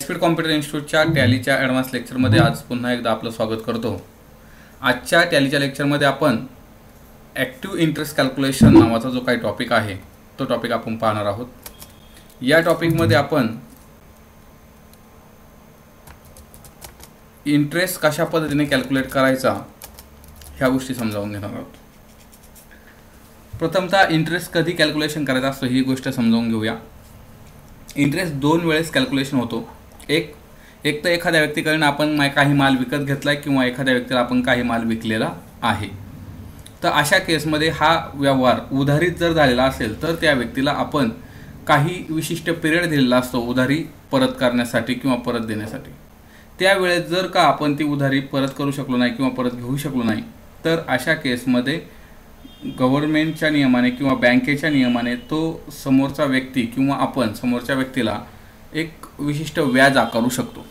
Speed computer इन्स्टिट्यूटच्या टॅलीच्या advance लेक्चरमध्ये आज पुन्हा एकदा आपलं स्वागत करतो। आजच्या टॅलीच्या लेक्चरमध्ये आपण ॲक्टिव्ह इंटरेस्ट कॅल्क्युलेशन नावाचा जो काही टॉपिक आहे तो टॉपिक आपण पाहणार आहोत। या टॉपिकमध्ये आपण इंटरेस्ट कशा पद्धतीने कॅल्क्युलेट करायचा ह्या गोष्टी समजावून घेणार आहोत। प्रथमतः इंटरेस्ट कधी कॅल्क्युलेशन करायचा असतो ही गोष्ट समजावून घेऊया। इंटरेस्ट दोन वेळेस कॅल्क्युलेशन होतो। एक तर एखाद्या व्यक्तीकडून आपण काही माल विकत घेतलाय किंवा एखाद्या व्यक्तीला आपण काही माल विकलेला आहे, तर अशा केसमध्ये हा व्यवहार उधारीत जर झालेला असेल तर त्या व्यक्तीला आपण काही विशिष्ट पिरियड दिलेला असतो उधारी परत करण्यासाठी किंवा परत देण्यासाठी। त्यावेळेस जर का आपण ती उधारी परत करू शकलो नाही किंवा परत घेऊ शकलो नाही तर अशा केसमध्ये गव्हर्नमेंटच्या नियमाने किंवा बँकेच्या नियमाने तो समोरचा व्यक्ती किंवा आपण समोरच्या व्यक्तीला एक विशिष्ट व्याज आकारू शकतो।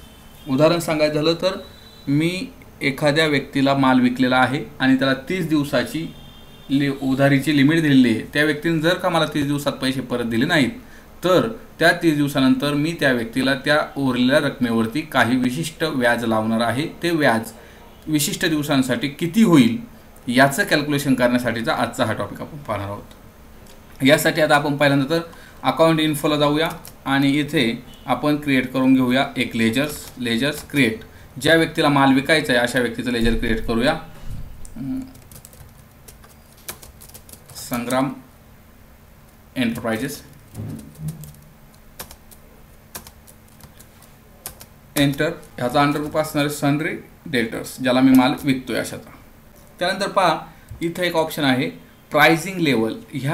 उदाहरण सांगायचं झालं तर मी एखाद्या व्यक्तीला माल विकलेला आहे आणि त्याला 30 दिवसाची उधारीची लिमिट दिलेली आहे। त्या व्यक्तीने जर का मला 30 दिवसात पैसे परत दिले नाहीत तर त्या 30 दिवसानंतर मी त्या व्यक्तीला त्या उरलेल्या रकमेवरती काही विशिष्ट व्याज लावणार आहे। ते व्याज विशिष्ट दिवसांसाठी किती होईल याचं कॅल्क्युलेशन करण्यासाठीचा आजचा हा टॉपिक आपण पाहणार आहोत। यासाठी आता आपण पहिल्यांदा तर अकाउंट इन्फोला जाऊया आणि इथे आपण क्रिएट करून घेऊया एक लेजर्स क्रिएट। ज्या व्यक्तीला माल विकायचा आहे अशा व्यक्तीचं लेजर क्रिएट करूया। संग्राम एंटरप्राइजेस, एंटर। ह्याचा अंडरग्रुप असणार सनरी डेटर्स, ज्याला मी माल विकतोय अशाचा। त्यानंतर पहा इथे एक ऑप्शन आहे प्राइसिंग लेवल।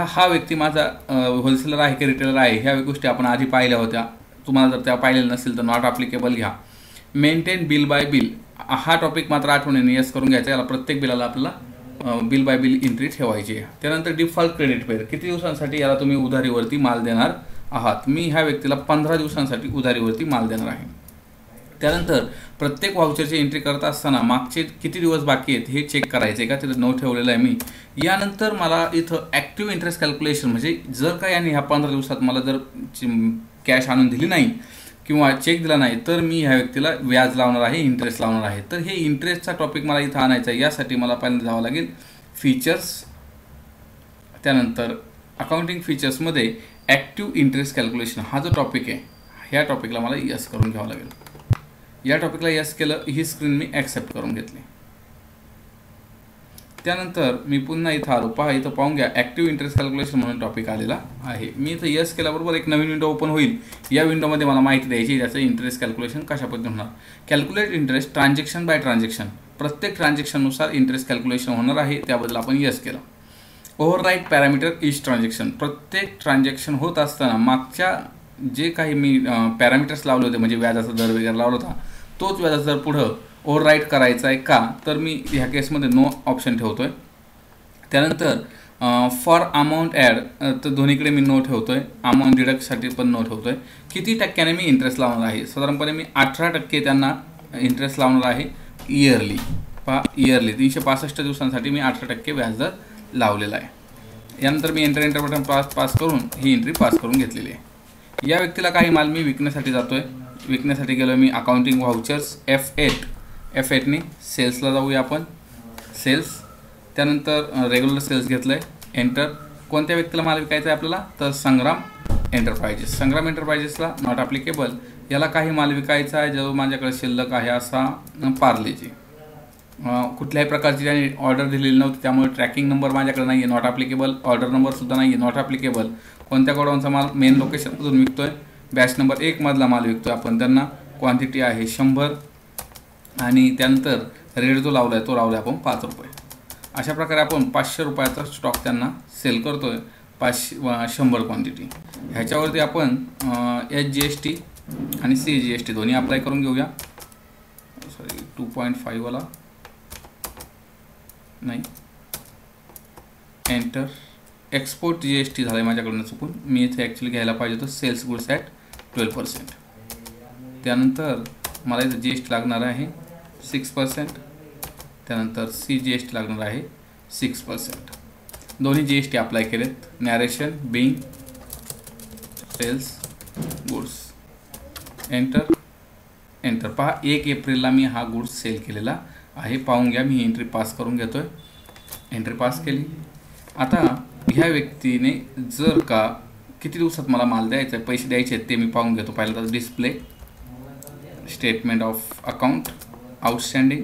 हा व्यक्ती माझा होलसेलर आहे की रिटेलर आहे ह्या गोष्टी आपण आधी पाहिल्या होत्या। तुम्हाला जर त्या पाहिलेल्या नसेल तर नॉट ॲप्लिकेबल घ्या। मेंटेन बिल बाय बिल हा टॉपिक मात्र आठवणीने यस करून घ्यायचा। याला प्रत्येक बिलाला आपल्याला बिल बाय बिल एंट्री ठेवायची आहे। त्यानंतर डिफॉल्ट क्रेडिट पेड, किती दिवसांसाठी याला तुम्ही उधारीवरती माल देणार आहात। मी ह्या व्यक्तीला 15 दिवसांसाठी उधारीवरती माल देणार आहे। त्यानंतर प्रत्येक वाउचरची एंट्री करत असताना मागचे किती दिवस बाकी आहेत हे चेक करायचे का, तिथे नोट ठेवलेलं आहे मी। यानंतर मला इथं ॲक्टिव्ह इंटरेस्ट कॅल्क्युलेशन म्हणजे जर का याने ह्या 15 दिवसात मला जर कॅश आणून दिली नाही किंवा चेक दिला नाही तर मी ह्या व्यक्तीला व्याज लावणार आहे, इंटरेस्ट लावणार आहे। तर हे इंटरेस्टचा टॉपिक मला इथं आणायचा आहे। यासाठी मला पहिल्यांदा जावं लागेल फीचर्स, त्यानंतर अकाउंटिंग फीचर्समध्ये ॲक्टिव्ह इंटरेस्ट कॅल्क्युलेशन हा जो टॉपिक आहे ह्या टॉपिकला मला यस करून घ्यावं लागेल। या टॉपिकला यस केलं, ही स्क्रीन मी ॲक्सेप्ट करून घेतली। त्यानंतर मी पुन्हा इथं आलो, पहा इथं पाहून घ्या ॲक्टिव्ह इंटरेस्ट कॅल्क्युलेशन म्हणून टॉपिक आलेला आहे। मी इथं यस केल्याबरोबर एक नवीन विंडो ओपन होईल। या विंडोमध्ये मला माहिती द्यायची त्याचं इंटरेस्ट कॅल्क्युलेशन कशा पद्धतीने होणार। Calculate interest transaction by transaction, प्रत्येक ट्रान्झॅक्शननुसार इंटरेस्ट कॅल्क्युलेशन होणार आहे, त्याबद्दल आपण यस केलं। ओव्हरराईट पॅरामीटर इच ट्रान्झॅक्शन, प्रत्येक ट्रान्झॅक्शन होत असताना मागच्या जे काही मी पॅरामीटर्स लावले होते म्हणजे व्याजाचा दर वगैरे लावला होता तोच व्याजाचा दर पुढं ओव्हरराईट करायचा आहे का, तर मी ह्या केसमध्ये नो ऑप्शन ठेवतोय। त्यानंतर फॉर अमाऊंट ॲड, तर दोन्हीकडे मी नो ठेवतोय। अमाऊंट डिडक्टसाठी पण नो ठेवतोय। किती टक्क्याने मी इंटरेस्ट लावणार आहे, साधारणपणे मी 18% त्यांना इंटरेस्ट लावणार आहे इयरली। पहा इयरली 365 दिवसांसाठी मी 18% व्याजदर लावलेला आहे। यानंतर मी एंटर बटन पास करून ही एंट्री पास करून घेतलेली आहे। या व्यक्तीला काही माल मी विकण्यासाठी जातोय, विकण्यासाठी गेलो मी अकाउंटिंग व्हाउचर्स F8 ने सेल्सला जाऊया आपण, सेल्स। त्यानंतर रेग्युलर सेल्स घेतलं आहे, एंटर। कोणत्या व्यक्तीला माल विकायचा आहे आपल्याला, तर संग्राम एंटरप्राइजेसला नॉट ॲप्लिकेबल। याला काही माल विकायचा आहे जो माझ्याकडे शिल्लक आहे असा पार्लेजी। कुठल्याही प्रकारची ज्यांनी ऑर्डर दिलेली नव्हती त्यामुळे ट्रॅकिंग नंबर माझ्याकडे नाही आहे, नॉट ॲप्लिकेबल। ऑर्डर नंबरसुद्धा नाही आहे, नॉट ॲप्लिकेबल। कोणत्या गोडाऊनचा माल मेन लोकेशनमधून विकतोय, बॅच नंबर 1 मधला माल विकतोय आपण, त्यांना क्वांटिटी आहे 100 आणि त्यानंतर रेट जो लावला आहे तो लावला आपण 5 रुपये। अशा प्रकारे आपण 500 रुपयाचा स्टॉक त्यांना सेल करतोय, 100 क्वांटिटी। ह्याच्यावरती आपण HGST आणि CGST दोन्ही अप्लाय करून घेऊया। सॉरी 2.5 वाला नाही, एंटर। एक्सपोर्ट GST झाला आहे माझ्याकडून चुकून, मी इथे ॲक्च्युली घ्यायला पाहिजे होतं सेल्स गुड्स ॲट 12%। त्यानंतर मला इथं GST लागणार आहे 6%, त्यानंतर CGST लागणार आहे 6%। दोन्ही GST अप्लाय केलेत। Narration being sales goods, enter. Enter. पहा 1 एप्रिलला मी हा गुड्स सेल केलेला आहे. पाहून घ्या, मी एंट्री पास करून घेतोय. एंट्री पास केली. आता ह्या व्यक्तीने जर का किती दिवसात मला माल द्यायचा आहे, पैसे द्यायचे आहेत ते मी पाहून घेतो. पहिल्यांदा display statement of account, outstanding,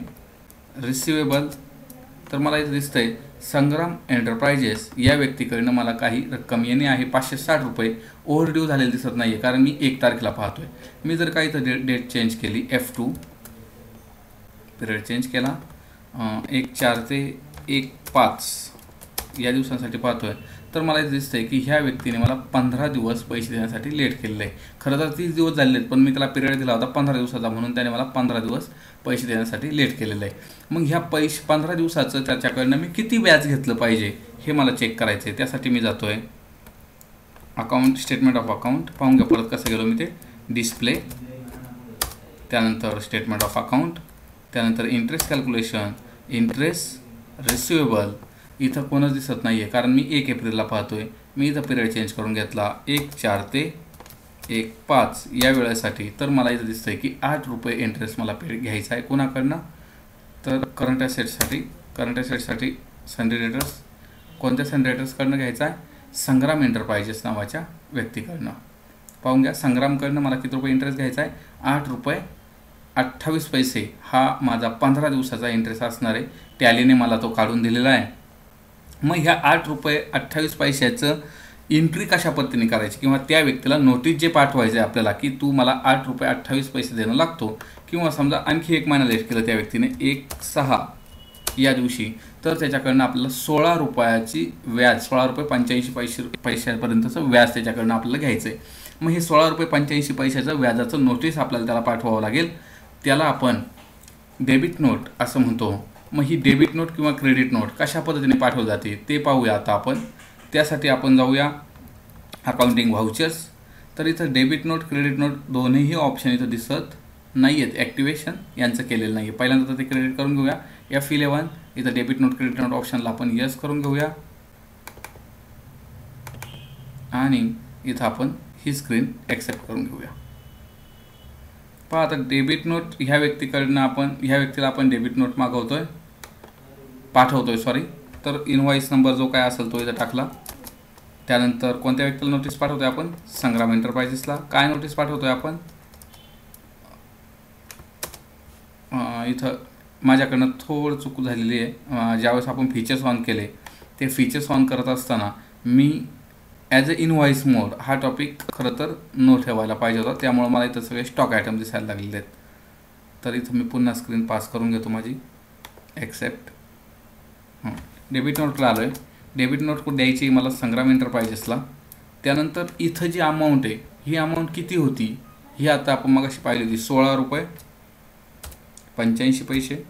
receivable. तर मला इथं दिसतंय संग्राम एंटरप्राइजेस या व्यक्तीकडनं मला काही रक्कम येणे आहे 560 रुपये. ओव्हरड्यू झालेलं दिसत नाही आहे कारण मी 1 तारखेला पाहतोय. मी जर का इथं डेट चेंज केली, F2 पिरियड चेंज केला, 1/4 ते 1/5 या दिवसांसाठी पाहतोय, तर मला इथे दिसतंय की ह्या व्यक्तीने मला 15 दिवस पैसे देण्यासाठी लेट केलेलं आहे. खरं तर 30 दिवस झालेले आहेत, पण मी त्याला पिरियड दिला होता 15 दिवसाचा, म्हणून त्याने मला 15 दिवस पैसे देण्यासाठी लेट केलेलं आहे. मग ह्या 15 दिवसाचं त्याच्याकडनं मी किती व्याज घेतलं पाहिजे हे मला चेक करायचं आहे. त्यासाठी मी जातोय अकाउंट, स्टेटमेंट ऑफ अकाउंट. पाहून घ्या परत कसं गेलो मी ते. डिस्प्ले, त्यानंतर स्टेटमेंट ऑफ अकाउंट, त्यानंतर इंटरेस्ट कॅल्क्युलेशन, इंटरेस्ट, रिसिवेबल. इथं कोणच दिसत नाही आहे कारण मी 1 एप्रिलला पाहतोय. मी इथं पिरियड चेंज करून घेतला 1/4 ते 1/5 या वेळेसाठी. तर मला इथं दिसतंय की 8 रुपये इंटरेस्ट मला पे घ्यायचा आहे. कोणाकडनं? तर करंट ॲसेटसाठी सनडी डेटर्स. कोणत्या सनडी डेटर्सकडनं घ्यायचा आहे? संग्राम एंटरप्राइजेस नावाच्या व्यक्तीकडनं. पाहून घ्या, संग्रामकडनं मला किती रुपये इंटरेस्ट घ्यायचा आहे? 8 रुपये 28 पैसे. हा माझा 15 दिवसाचा इंटरेस्ट असणार आहे. टॅलीने मला तो काढून दिलेला आहे. मग ह्या 8 रुपये 28 पैशाचं एंट्री कशा पद्धतीने करायची, किंवा त्या व्यक्तीला नोटीस जे पाठवायचं आहे आपल्याला की तू मला 8 रुपये 28 पैसे देणं लागतो, किंवा समजा आणखी 1 महिना लेट केलं त्या व्यक्तीने 1/6 या दिवशी, तर त्याच्याकडनं आपल्याला 16 रुपयाची व्याज, 16 रुपये 85 पैशापर्यंतचं व्याज त्याच्याकडनं आपल्याला घ्यायचं आहे. मग हे 16 रुपये 85 पैशाचं व्याजाचं नोटीस आपल्याला त्याला पाठवावं लागेल. त्याला आपण डेबिट नोट असं म्हणतो. मग ही डेबिट नोट किंवा क्रेडिट नोट कशा पद्धतीने पाठवली जाते ते पाहूया आता आपण. त्यासाठी आपण जाऊया अकाउंटिंग व्हाउचर्स. तर इथं डेबिट नोट, क्रेडिट नोट दोन्हीही ऑप्शन इथं दिसत नाही आहेत. ॲक्टिवेशन यांचं केलेलं नाही आहे. पहिल्यांदा तर ते क्रेडिट करून घेऊया. F11 इथं डेबिट नोट, क्रेडिट नोट ऑप्शनला आपण यस करून घेऊया. आणि इथं आपण ही स्क्रीन ॲक्सेप्ट करून घेऊया. पहा आता डेबिट नोट ह्या व्यक्तीला आपण डेबिट नोट पाठवतोय. तर इनव्हॉइस नंबर जो काय असेल तो इथं टाकला. त्यानंतर कोणत्या व्यक्तीला नोटीस पाठवतोय आपण? संग्राम एंटरप्राइजेसला. काय नोटीस पाठवतोय आपण? इथं माझ्याकडनं थोडं चूक झालेली आहे. ज्यावेळेस आपण फीचर्स ऑन केले, ते फीचर्स ऑन करत असताना मी ॲज अ इनव्हॉइस मोड हा टॉपिक खरं तर नो ठेवायला पाहिजे होता. त्यामुळे मला इथं सगळे स्टॉक आयटम दिसायला लागलेले आहेत. तर इथं मी पुन्हा स्क्रीन पास करून घेतो माझी. ॲक्सेप्ट. डेबिट नोटला आलो आहे. डेबिट नोट द्यायची मला संग्राम एंटरप्राइजेसला. त्यानंतर इथं जी अमाऊंट आहे, ही अमाऊंट किती होती ही आता आपण मगाशी पाहिली होती. 16 रुपये 85 पैसे.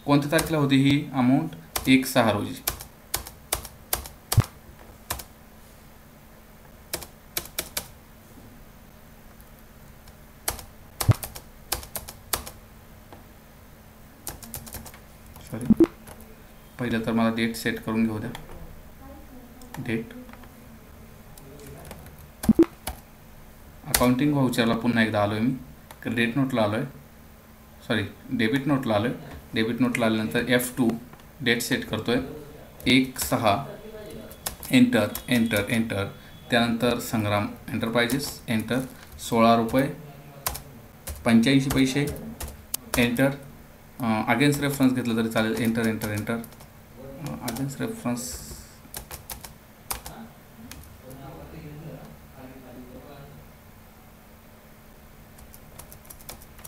कोणत्या तारखेला होती ही अमाऊंट? 1/6 रोजी. पहिलं तर मला डेट सेट करून घेऊ द्या. डेट. अकाउंटिंग व्हाउचरला पुन्हा एकदा आलो आहे मी. क्रेडिट नोटला आलो आहे, डेबिट नोटला आलो आहे. डेबिट नोटला आल्यानंतर F2 डेट सेट करतो आहे. 1/6 एंटर. त्यानंतर संग्राम एंटरप्राइजेस एंटर. 16 रुपये 85 पैसे एंटर. अगेन्स्ट रेफरन्स घेतलं तरी चालेल. एंटर. अगेन्स्ट रेफरन्स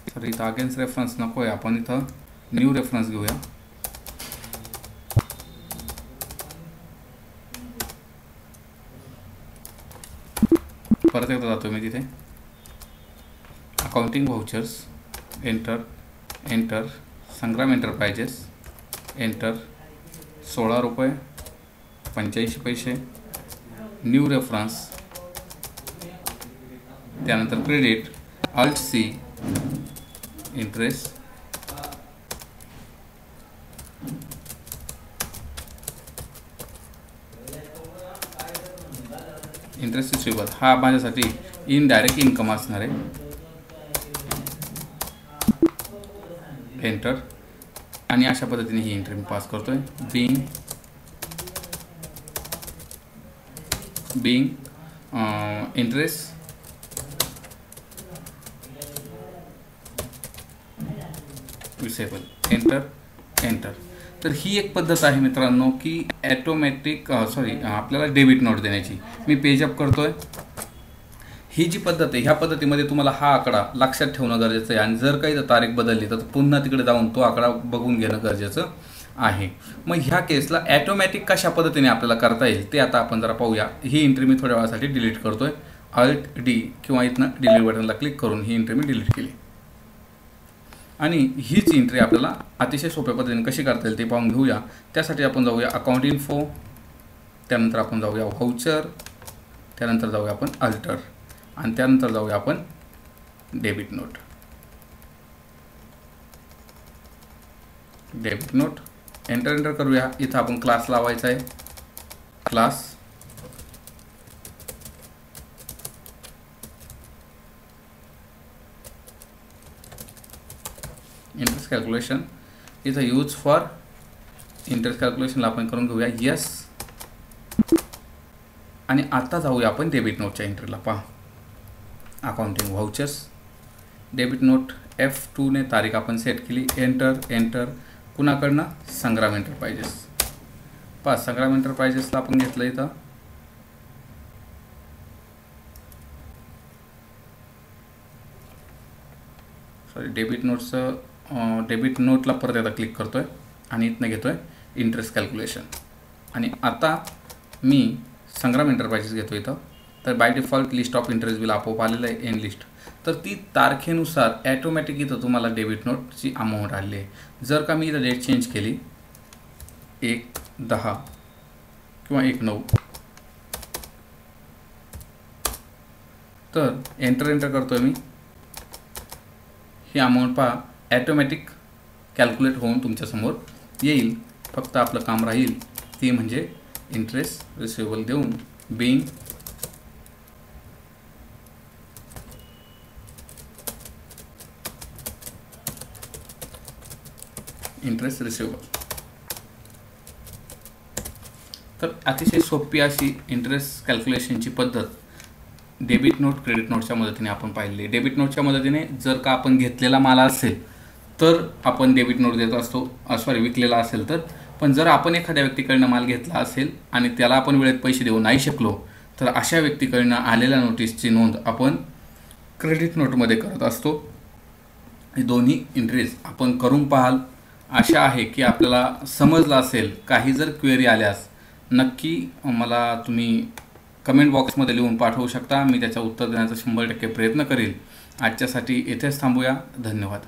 तर इथं अगेन्स्ट रेफरन्स नको आहे. आपण इथं न्यू रेफरन्स घेऊया. परत एकदा जातो मी तिथे. Accounting vouchers enter. Sangram enterprises enter. 16 रुपये 85 पैसे. New reference. त्यानंतर क्रेडिट. Alt+C interest. रिसिवेबल हा माझ्यासाठी इनडायरेक्ट इन्कम असणार आहे. एंटर, आणि अशा पद्धतीने ही एंट्री मी पास करतोय. Being interest receivable, enter. तर ही एक पद्धत आहे मित्रांनो की ॲटोमॅटिक आपल्याला डेबिट नोट देण्याची. मी पेजअप करतोय. ही जी पद्धत आहे ह्या पद्धतीमध्ये तुम्हाला हा आकडा लक्षात ठेवणं गरजेचं आहे, आणि जर काही तारीख बदलली तर पुन्हा तिकडे जाऊन तो आकडा बघून घेणं गरजेचं आहे. मग ह्या केसला ॲटोमॅटिक कशा पद्धतीने आपल्याला करता येईल ते आता आपण जरा पाहूया. ही एंट्री मी थोड्या वेळासाठी डिलीट करतोय. Alt D किंवा इथनं डिलीट बटनला क्लिक करून ही एंट्री मी डिलीट केली. आणि हीच एंट्री आपल्याला अतिशय सोप्या पद्धतीने कशी करता येईल ते पाहून घेऊया. त्यासाठी आपण जाऊया अकाउंट इन्फो, त्यानंतर आपण जाऊया व्हाउचर, त्यानंतर जाऊया आपण अल्टर, आणि त्यानंतर जाऊया आपण डेबिट नोट. एंटर करूया. इथं आपण क्लास लावायचा आहे. क्लास इंटरेस्ट कॅल्क्युलेशन, इथं यूज फॉर इंटरेस्ट कॅल्क्युलेशनला आपण करून घेऊया यस. आणि आता जाऊया आपण डेबिट नोटच्या एंट्रीला. पहा accounting vouchers, debit note F2 ने तारीख आपण सेट केली. एंटर. कुणाकडनं? संग्राम एंटरप्राइजेस. पहा संग्राम एंटरप्राइजेसला आपण घेतलं इथं. डेबिट नोटला परत एकदा क्लिक करतोय आणि इथनं घेतोय इंटरेस्ट कॅल्क्युलेशन. आणि आता मी संग्राम एंटरप्राइजेस घेतो इथं. तर by default list of interest bill आपोआप आलेलं आहे, एन लिस्ट. तर ती तारखेनुसार ॲटोमॅटिक इथं तुम्हाला डेबिट नोटची अमाऊंट आली आहे. जर का मी इथं डेट चेंज केली 1/10 किंवा 1/9, तर एंटर करतोय मी. ही अमाऊंट पहा ॲटोमॅटिक कॅल्क्युलेट होऊन तुमच्यासमोर येईल. फक्त आपलं काम राहील ती म्हणजे इंटरेस्ट रिसिवेबल देऊन बिंग इंटरेस्ट रिसिवेबल. तर अतिशय सोपी अशी इंटरेस्ट कॅल्क्युलेशनची पद्धत डेबिट नोट क्रेडिट नोटच्या मदतीने आपण पाहिली. डेबिट नोटच्या मदतीने जर का आपण घेतलेला माल असेल तर आपण डेबिट नोट देत असतो, विकलेला असेल तर. पण जर आपण एखाद्या व्यक्तीकडनं माल घेतला असेल आणि त्याला आपण वेळेत पैसे देऊ नाही शकलो तर अशा व्यक्तीकडनं आलेल्या नोटीसची नोंद आपण क्रेडिट नोटमध्ये करत असतो. हे दोन्ही एंट्रीज आपण करून पाहाल. आशा आहे की आपल्याला समजलं असेल. काही जर क्वेरी आल्यास नक्की मला तुम्ही कमेंट बॉक्समध्ये लिहून पाठवू शकता. मी त्याचं उत्तर देण्याचा 100% प्रयत्न करेल. आजच्यासाठी इथेच थांबूया. धन्यवाद.